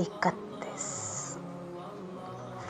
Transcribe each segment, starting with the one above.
31।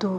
2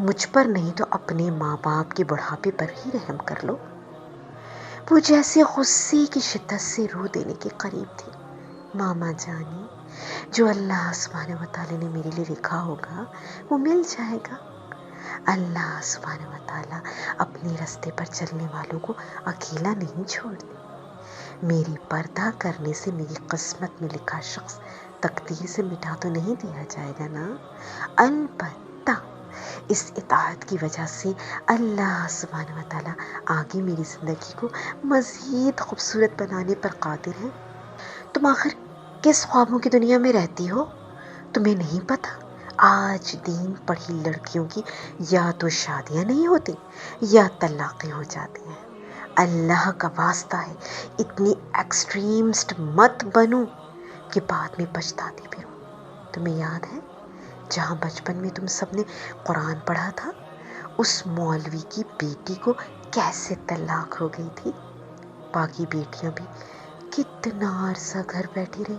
مجھ پر نہیں تو اپنے ماں باپ کے بڑھاپے پر ہی رحم کر لو۔ وہ جیسے غصے کی شدت سے رو دینے کے قریب تھی۔ ماما جانی، جو اللہ سبحانہ وتعالی نے میرے لیے لکھا ہوگا وہ مل جائے گا۔ اللہ سبحانہ وتعالی اپنے راستے پر چلنے والوں کو اکیلا نہیں چھوڑتے۔ میری پردہ کرنے سے میری قسمت میں لکھا شخص تقدیر سے مٹا تو نہیں دیا جائے گا نا؟ البتہ اس اطاعت کی وجہ سے اللہ سبحانہ وتعالی آگے میری زندگی کو مزید خوبصورت بنانے پر قادر ہے۔ تم آخر کس خوابوں کی دنیا میں رہتی ہو؟ تمہیں نہیں پتا آج دین پڑھی لڑکیوں کی یا تو شادیاں نہیں ہوتی یا طلاقیں ہو جاتی ہیں۔ اللہ کا واسطہ ہے اتنی ایکسٹریمسٹ مت بنو کہ بعد میں پچھتاتی پھرو۔ تمہیں یاد ہے جہاں بچپن میں تم سب نے قرآن پڑھا تھا، اس مولوی کی بیٹی کو کیسے طلاق ہو گئی تھی؟ باقی بیٹیاں بھی کتنا عرصہ گھر بیٹھی رہی۔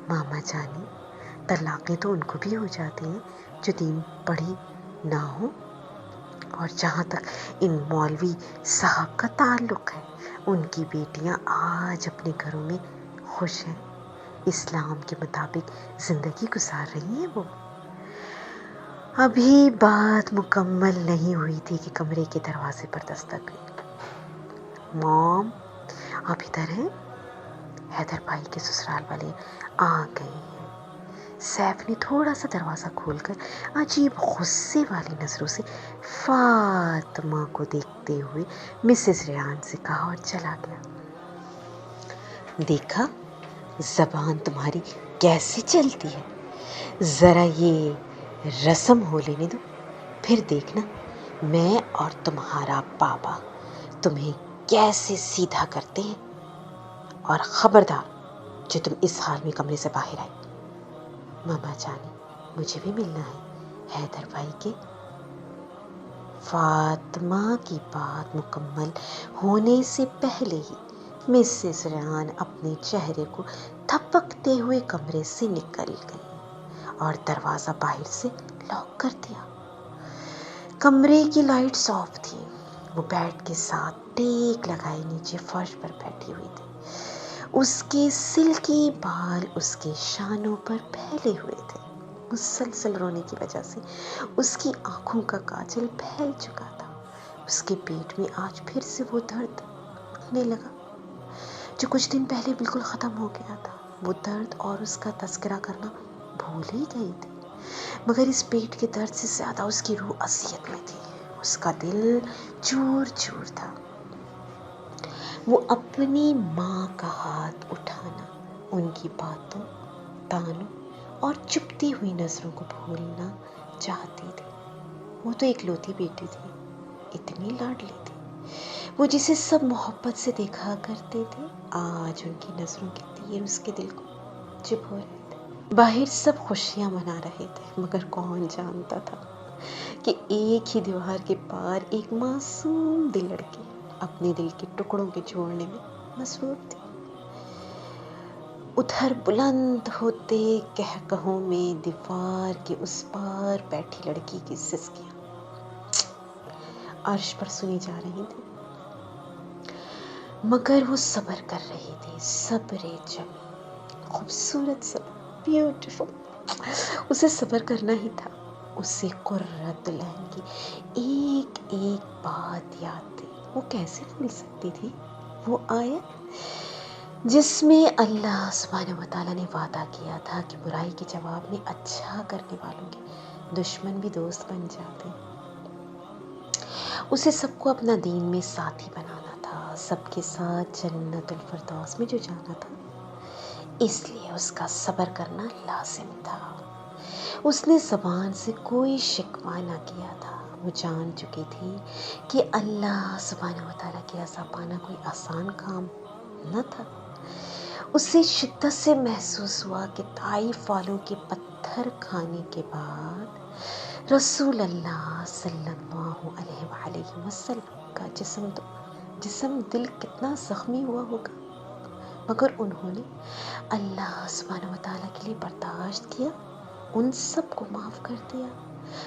ماما جانی، طلاقیں تو ان کو بھی ہو جاتی ہیں جو دین پڑھی نہ ہو۔ اور جہاں تک ان مولوی صاحب کا تعلق ہے، ان کی بیٹیاں آج اپنے گھروں میں خوش ہیں، اسلام کے مطابق زندگی گزار رہی ہیں۔ وہ ابھی بات مکمل نہیں ہوئی تھی کہ کمرے کے دروازے پر دستک ہوئی۔ مام، آپ ادھر ہیں؟ حیدر بھائی کے سسرال والے آ گئے ہیں۔ سیف نے تھوڑا سا دروازہ کھول کر عجیب غصے والی نظروں سے فاطمہ کو دیکھتے ہوئے مسز ریان سے کہا اور چلا گیا۔ دیکھا زبان تمہاری کیسے چلتی ہے، ذرا یہ رسم ہو لینے دو، پھر دیکھنا میں اور تمہارا بابا تمہیں کیسے سیدھا کرتے ہیں۔ اور خبردار جو تم اس حال میں کمرے سے باہر آئے۔ ماما جانی، مجھے بھی ملنا ہے حیدر بھائی کے۔ فاطمہ کی بات مکمل ہونے سے پہلے ہی مسز ریان اپنے چہرے کو تھپکتے ہوئے کمرے سے نکل گئی اور دروازہ باہر سے لاک کر دیا۔ کمرے کی لائٹس آف تھی۔ وہ بیڈ کے ساتھ ٹیک لگائے نیچے فرش پر بیٹھی ہوئی تھی۔ اس کے سلکی بال اس کے شانوں پر پھیلے ہوئے تھے۔ مسلسل رونے کی وجہ سے اس کی آنکھوں کا کاجل پھیل چکا تھا۔ اس کے پیٹ میں آج پھر سے وہ درد اٹھنے لگا جو کچھ دن پہلے بالکل ختم ہو گیا تھا۔ وہ درد اور اس کا تذکرہ کرنا بھول ہی گئی تھی، مگر اس پیٹ کے درد سے زیادہ اس کی روح اذیت میں تھی۔ اس کا دل چور چور تھا۔ وہ اپنی ماں کا ہاتھ اٹھانا، ان کی باتوں، تانوں اور چپتی ہوئی نظروں کو بھولنا چاہتی تھی۔ وہ تو ایک لوتی بیٹی تھی، اتنی لاڈلی تھی، وہ جسے سب محبت سے دیکھا کرتے تھے۔ آج ان کی نظروں کے تیر اس کے دل کو چبھو رہے تھے۔ باہر سب خوشیاں منا رہے تھے، مگر کون جانتا تھا کہ ایک ہی دیوار کے پار ایک معصوم دل لڑکی اپنے دل کے ٹکڑوں کے جوڑنے میں مصروف تھی۔ ادھر بلند ہوتے کہکہوں میں دیوار کے اس پار بیٹھی لڑکی کی سسکیاں عرش پر سنی جا رہی تھی، مگر وہ صبر کر رہی تھی۔ صبر جمیل، خوبصورت صبر، بیوٹیفل۔ اسے صبر کرنا ہی تھا۔ اسے قرۃ العین کی ایک ایک بات یاد تھی۔ وہ کیسے بھول سکتی تھی وہ آیت جس میں اللہ سبحانہ وتعالیٰ نے وعدہ کیا تھا کہ برائی کے جواب میں اچھا کرنے والوں کے دشمن بھی دوست بن جاتے ہیں۔ اسے سب کو اپنا دین میں ساتھی بنانا تھا، سب کے ساتھ جنت الفردوس میں جو جانا تھا، اس لیے اس کا صبر کرنا لازم تھا۔ اس نے زبان سے کوئی شکوہ نہ کیا تھا۔ وہ جان چکی تھی کہ اللہ سبحانہ وتعالیٰ کے عذاب پانا کوئی آسان کام نہ تھا۔ اسے شدت سے محسوس ہوا کہ طائف والوں کے پتھر کھانے کے بعد رسول اللہ صلی اللہ علیہ وآلہ وسلم کا جسم دل کتنا زخمی ہوا ہوگا، مگر انہوں نے اللہ سبحانہ وتعالیٰ کے لیے برداشت کیا، ان سب کو معاف کر دیا۔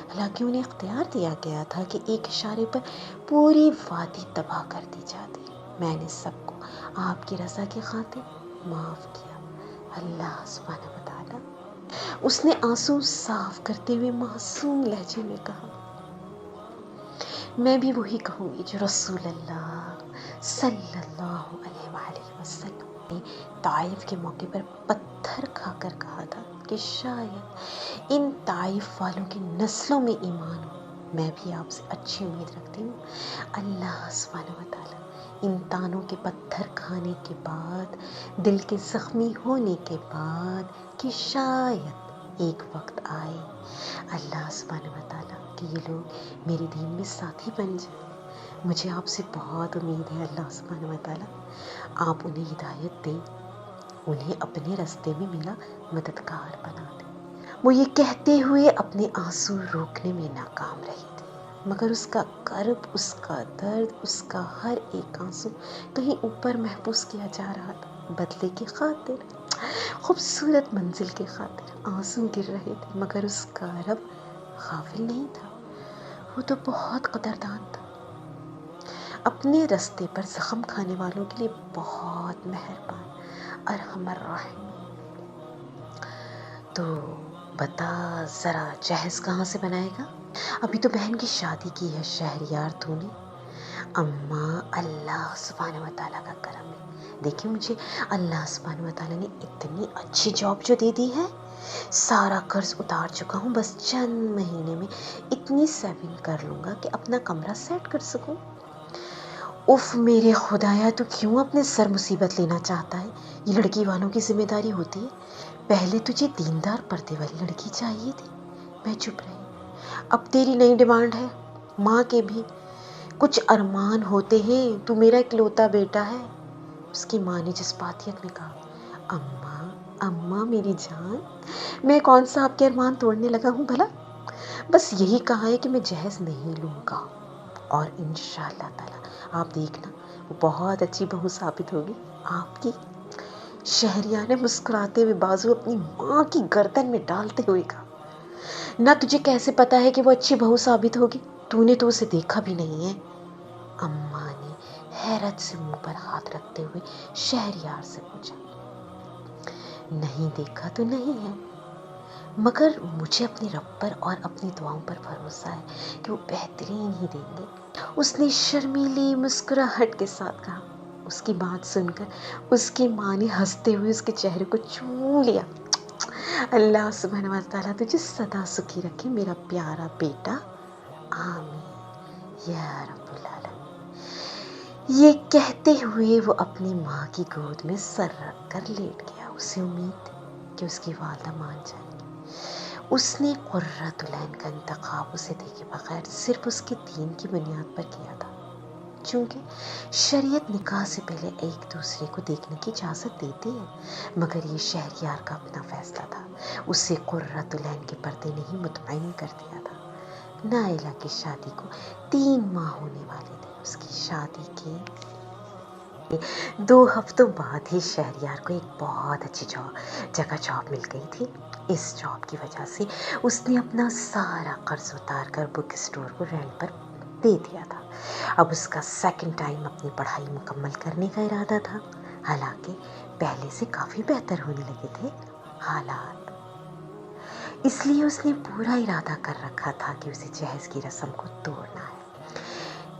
حالانکہ انہیں اختیار دیا گیا تھا کہ ایک اشارے پر پوری وادی تباہ کر دی جاتی۔ میں نے سب کو آپ کی رضا کی خاطر معاف کیا۔ اللہ سبحانہ و تعالیٰ، اس نے آنسو صاف کرتے ہوئے معصوم لہجے میں کہا، میں بھی وہی کہوں گی جو رسول اللہ صلی اللہ علیہ وآلہ وسلم نے طائف کے موقع پر پتھر کھا کر کہا تھا کہ شاید ان طائف والوں کی نسلوں میں ایمان ہو۔ میں بھی آپ سے اچھی امید رکھتی ہوں، اللہ سبحانہ و تعالیٰ ان تانوں کے پتھر کھانے کے بعد، دل کے زخمی ہونے کے بعد، کہ شاید ایک وقت آئے اللہ سبحانہ و تعالیٰ کہ یہ لوگ میرے دین میں ساتھی بن جائیں۔ مجھے آپ سے بہت امید ہے اللہ سبحانہ و تعالیٰ آپ انہیں ہدایت دیں، انہیں اپنے راستے میں میرا مددگار بنا دیں۔ وہ یہ کہتے ہوئے اپنے آنسو روکنے میں ناکام رہی تھی، مگر اس کا کرب، اس کا درد، اس کا ہر ایک آنسو کہیں اوپر محفوظ کیا جا رہا تھا۔ بدلے کی خاطر، خوبصورت منزل کی خاطر آنسو گر رہے تھے، مگر اس کا رب غافل نہیں تھا، وہ تو بہت قدردان تھا، اپنے رستے پر زخم کھانے والوں کے لیے بہت مہربان، ارحم الراحمین۔ تو بتا ذرا جہیز کہاں سے بنائے گا؟ ابھی تو بہن کی شادی کی ہے شہریار تو نے۔ اماں اللہ سبحانہ و تعالیٰ کا کرم ہے، دیکھیں مجھے اللہ سبحانہ و تعالیٰ نے اتنی اچھی جاب جو دے دی ہے، سارا قرض اتار چکا ہوں، بس چند مہینے میں اتنی سیونگ کر لوں گا کہ اپنا کمرہ سیٹ کر سکوں۔ اف میرے خدایا، تو کیوں اپنے سر مصیبت لینا چاہتا ہے؟ یہ لڑکی والوں کی ذمہ داری ہوتی ہے، پہلے تجھے دیندار پردے والی لڑکی چاہیے تھی۔ میں چپ رہی۔ اب تیری نئی ڈیمانڈ ہے، ماں کے بھی کچھ ارمان ہوتے ہیں، تو میرا اکلوتا بیٹا ہے۔ اس کی ماں نے جذباتیت میں کہا، اماں میری جان، میں کون سا آپ کے ارمان توڑنے لگا ہوں بھلا؟ بس یہی کہا ہے کہ میں جہیز نہیں لوں گا، اور انشاءاللہ تعالیٰ آپ دیکھنا وہ بہت اچھی بہو ثابت ہوگی آپ کی۔ شہریار نے مسکراتے ہوئے بازو اپنی ماں کی گردن میں ڈالتے ہوئے کہا، نہ تجھے کیسے پتا ہے کہ وہ اچھی بہو ثابت ہوگی؟ تو نے تو اسے دیکھا بھی نہیں ہے۔ اماں نے حیرت سے منہ پر ہاتھ رکھتے ہوئے شہریار سے پوچھا، نہیں دیکھا تو نہیں ہے، مگر مجھے اپنے رب پر اور اپنی دعاؤں پر بھروسہ ہے کہ وہ بہترین ہی دیں گے۔ اس نے شرمیلی مسکراہٹ کے ساتھ کہا۔ اس کی بات سن کر اس کی ماں نے ہنستے ہوئے اس کے چہرے کو چوم لیا۔ اللہ سبحانہ و تعالیٰ تجھے سدا سکھی رکھے میرا پیارا بیٹا، آمین یا رب العالمین۔ یہ کہتے ہوئے وہ اپنی ماں کی گود میں سر رکھ کر لیٹ گیا۔ اسے امید تھی کہ اس کی والدہ مان جائے گی۔ اس نے قرۃ العین کا انتخاب اسے دیکھے بغیر صرف اس کے دین کی بنیاد پر کیا تھا، چونکہ شریعت نکاح سے پہلے ایک دوسرے کو دیکھنے کی اجازت دیتی ہے، مگر یہ شہریار کا اپنا فیصلہ تھا۔ اسے قرۃ العین کے پردے نے ہی مطمئن کر دیا تھا۔ نائلہ کی شادی کو 3 ماہ ہونے والے تھے۔ اس کی شادی کے 2 ہفتوں بعد ہی شہریار کو ایک بہت اچھی جگہ جاب مل گئی تھی۔ اس جاب کی وجہ سے اس نے اپنا سارا قرض اتار کر بک اسٹور کو رینٹ پر دے دیا تھا۔ اب اس کا سیکنڈ ٹائم اپنی پڑھائی مکمل کرنے کا ارادہ تھا، حالانکہ پہلے سے کافی بہتر ہونے لگے تھے حالات۔ اس لیے اس نے پورا ارادہ کر رکھا تھا کہ اسے جہیز کی رسم کو توڑنا ہے۔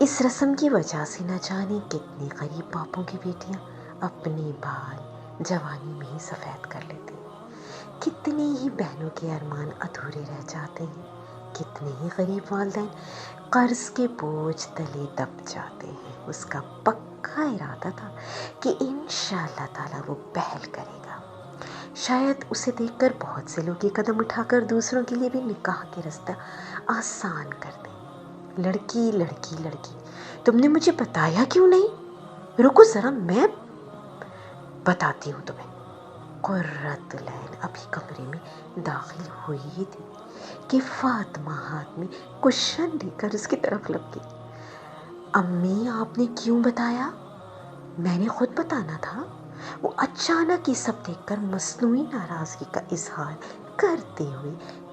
اس رسم کی وجہ سے نہ جانے کتنے غریب باپوں کی بیٹیاں اپنے بال جوانی میں ہی سفید کر لیتی ہیں، کتنی ہی بہنوں کے ارمان ادھورے رہ جاتے ہیں، کتنے ہی غریب والدین قرض کے بوجھ تلے دب جاتے ہیں۔ اس کا پکا ارادہ تھا کہ انشاءاللہ تعالیٰ وہ پہل کرے گا۔ شاید اسے دیکھ کر بہت سے لوگ یہ قدم اٹھا کر دوسروں کے لیے بھی نکاح کے رستہ آسان کر دیں۔ لڑکی لڑکی لڑکی، تم نے مجھے بتایا کیوں نہیں؟ رکو ذرا، میں بتاتی ہوں تمہیں۔ قرۃ العین ابھی کمرے میں داخل ہوئی ہی تھی کہ فاطمہ ہاتھ میں کشن لے کر اس کی طرف لپکی۔ امی آپ نے کیوں بتایا؟ میں نے خود بتانا تھا۔ وہ اچانک یہ سب دیکھ کر مصنوعی ناراضگی کا اظہار کرتے ہوئے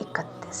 31।